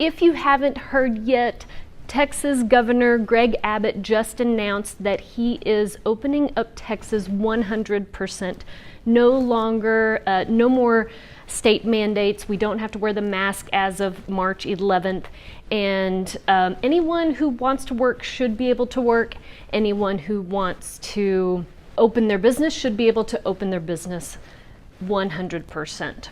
If you haven't heard yet, Texas Governor Greg Abbott just announced that he is opening up Texas 100%. No more state mandates. We don't have to wear the mask as of March 11th. And anyone who wants to work should be able to work. Anyone who wants to open their business should be able to open their business 100%.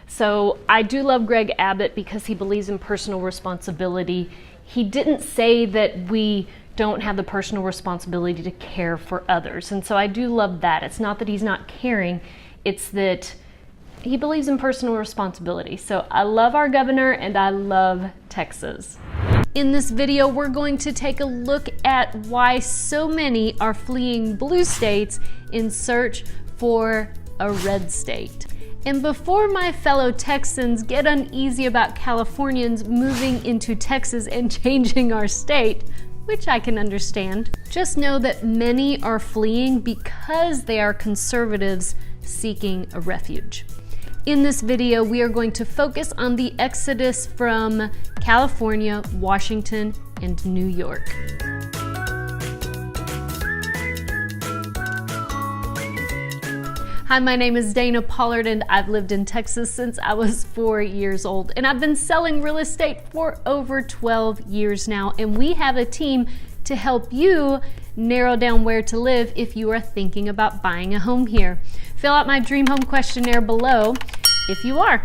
So I do love Greg Abbott because he believes in personal responsibility. He didn't say that we don't have the personal responsibility to care for others. And so I do love that. It's not that he's not caring, it's that he believes in personal responsibility. So I love our governor and I love Texas. In this video, we're going to take a look at why so many are fleeing blue states in search for a red state. And before my fellow Texans get uneasy about Californians moving into Texas and changing our state, which I can understand, just know that many are fleeing because they are conservatives seeking a refuge. In this video, we are going to focus on the exodus from California, Washington, and New York. Hi, my name is Dana Pollard and I've lived in Texas since I was 4 years old. And I've been selling real estate for over 12 years now. And we have a team to help you narrow down where to live if you are thinking about buying a home here. Fill out my dream home questionnaire below if you are.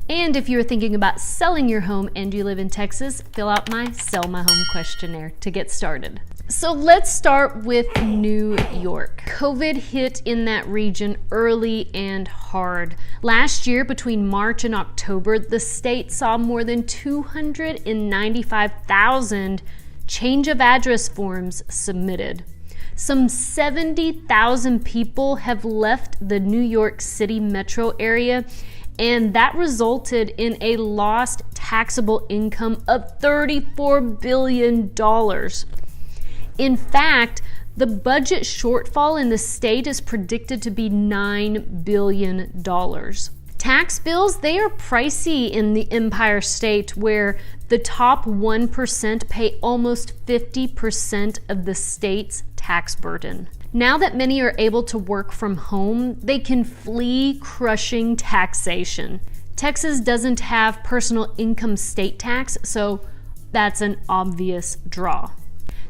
And if you're thinking about selling your home and you live in Texas, fill out my Sell My Home questionnaire to get started. So let's start with New York. COVID hit in that region early and hard. Last year, between March and October, the state saw more than 295,000 change of address forms submitted. Some 70,000 people have left the New York City metro area, and that resulted in a lost taxable income of $34 billion. In fact, the budget shortfall in the state is predicted to be $9 billion. Tax bills, they are pricey in the Empire State, where the top 1% pay almost 50% of the state's tax burden. Now that many are able to work from home, they can flee crushing taxation. Texas doesn't have personal income state tax, so that's an obvious draw.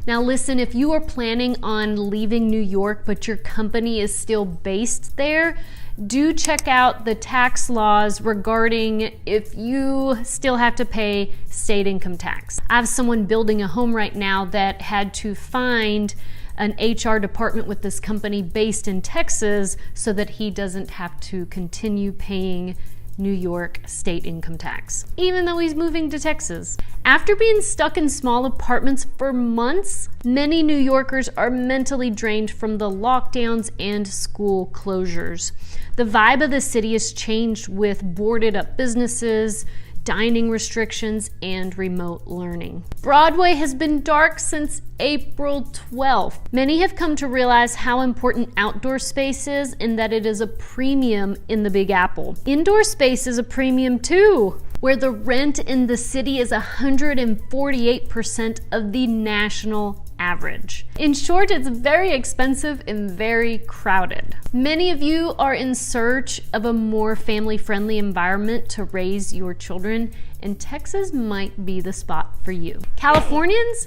Now listen, if you are planning on leaving New York but your company is still based there, do check out the tax laws regarding if you still have to pay state income tax. I have someone building a home right now that had to find an HR department with this company based in Texas so that he doesn't have to continue paying New York state income tax, even though he's moving to Texas. After being stuck in small apartments for months, many New Yorkers are mentally drained from the lockdowns and school closures. The vibe of the city has changed with boarded up businesses, dining restrictions, and remote learning. Broadway has been dark since April 12th. Many have come to realize how important outdoor space is and that it is a premium in the Big Apple. Indoor space is a premium too, where the rent in the city is 148% of the national average. In short, it's very expensive and very crowded. Many of you are in search of a more family-friendly environment to raise your children, and Texas might be the spot for you. Californians,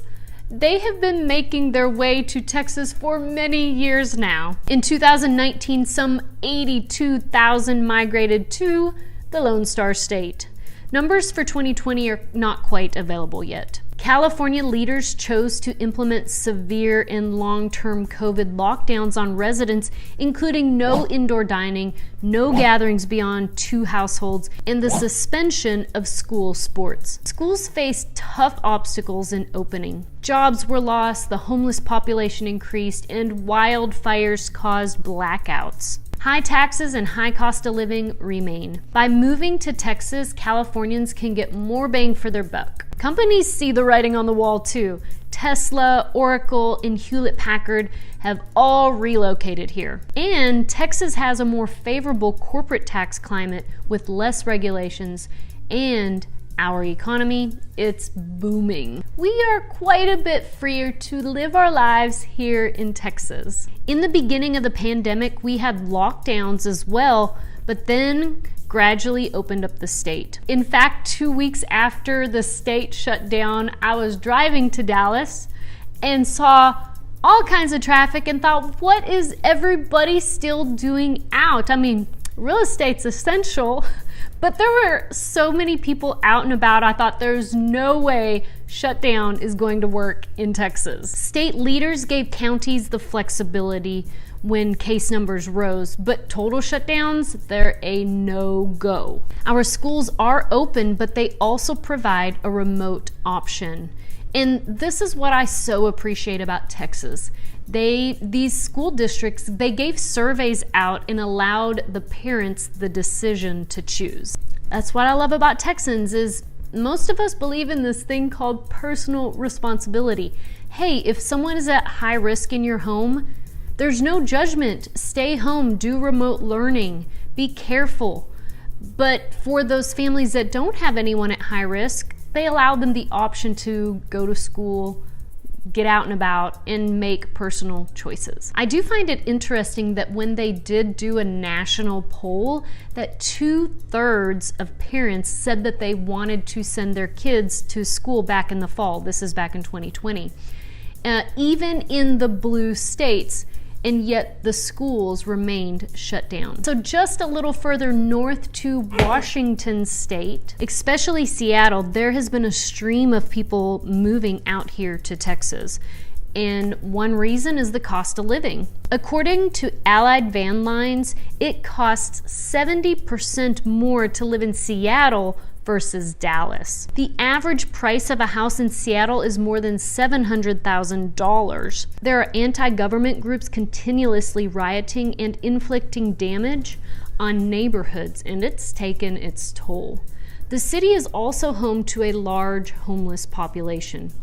they have been making their way to Texas for many years now. In 2019, some 82,000 migrated to the Lone Star State. Numbers for 2020 are not quite available yet. California leaders chose to implement severe and long-term COVID lockdowns on residents, including no indoor dining, no gatherings beyond 2 households, and the suspension of school sports. Schools faced tough obstacles in opening. Jobs were lost, the homeless population increased, and wildfires caused blackouts. High taxes and high cost of living remain. By moving to Texas, Californians can get more bang for their buck. Companies see the writing on the wall too. Tesla, Oracle, and Hewlett-Packard have all relocated here. And Texas has a more favorable corporate tax climate with less regulations and our economy, it's booming. We are quite a bit freer to live our lives here in Texas. In the beginning of the pandemic, we had lockdowns as well, but then gradually opened up the state. In fact, 2 weeks after the state shut down, I was driving to Dallas and saw all kinds of traffic and thought, what is everybody still doing out? I mean, real estate's essential, but there were so many people out and about, I thought there's no way shutdown is going to work in Texas. State leaders gave counties the flexibility when case numbers rose, but total shutdowns, they're a no-go. Our schools are open, but they also provide a remote option. And this is what I so appreciate about Texas. These school districts, they gave surveys out and allowed the parents the decision to choose. That's what I love about Texans is most of us believe in this thing called personal responsibility. Hey, if someone is at high risk in your home, there's no judgment. Stay home, do remote learning, be careful. But for those families that don't have anyone at high risk, they allow them the option to go to school, get out and about, and make personal choices. I do find it interesting that when they did do a national poll, that 2/3 of parents said that they wanted to send their kids to school back in the fall. This is back in 2020. Even in the blue states, and yet the schools remained shut down. So just a little further north to Washington State, especially Seattle, there has been a stream of people moving out here to Texas. And one reason is the cost of living. According to Allied Van Lines, it costs 70% more to live in Seattle versus Dallas. The average price of a house in Seattle is more than $700,000. There are anti-government groups continuously rioting and inflicting damage on neighborhoods, and it's taken its toll. The city is also home to a large homeless population.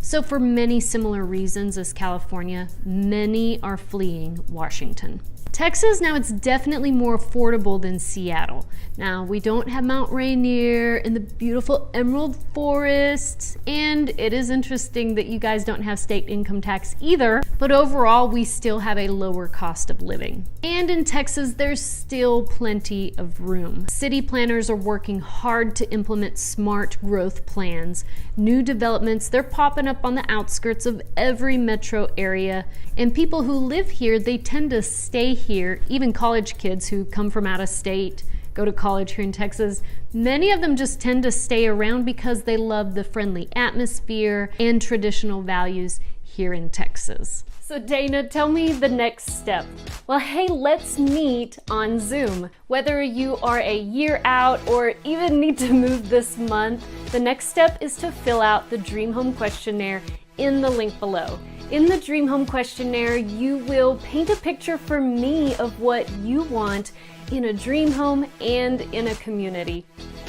So for many similar reasons as California, many are fleeing Washington. Texas, now it's definitely more affordable than Seattle. Now, we don't have Mount Rainier and the beautiful emerald forests, and it is interesting that you guys don't have state income tax either, but overall, we still have a lower cost of living. And in Texas, there's still plenty of room. City planners are working hard to implement smart growth plans. New developments, they're popping up on the outskirts of every metro area, and people who live here, they tend to stay here. Even college kids who come from out of state, go to college here in Texas, many of them just tend to stay around because they love the friendly atmosphere and traditional values here in Texas. So Dana, tell me the next step. Well, hey, let's meet on Zoom. Whether you are a year out or even need to move this month, the next step is to fill out the Dream Home Questionnaire in the link below. In the Dream Home Questionnaire, you will paint a picture for me of what you want in a dream home and in a community.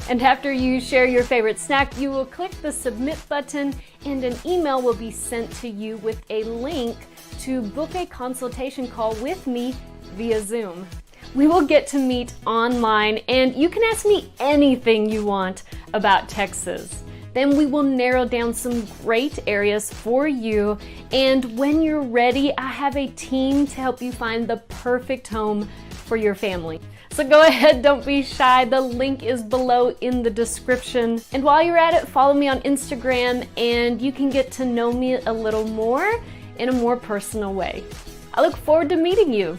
And after you share your favorite snack, you will click the submit button and an email will be sent to you with a link to book a consultation call with me via Zoom. We will get to meet online and you can ask me anything you want about Texas. Then we will narrow down some great areas for you. And when you're ready, I have a team to help you find the perfect home for your family. So go ahead, don't be shy. The link is below in the description. And while you're at it, follow me on Instagram and you can get to know me a little more in a more personal way. I look forward to meeting you.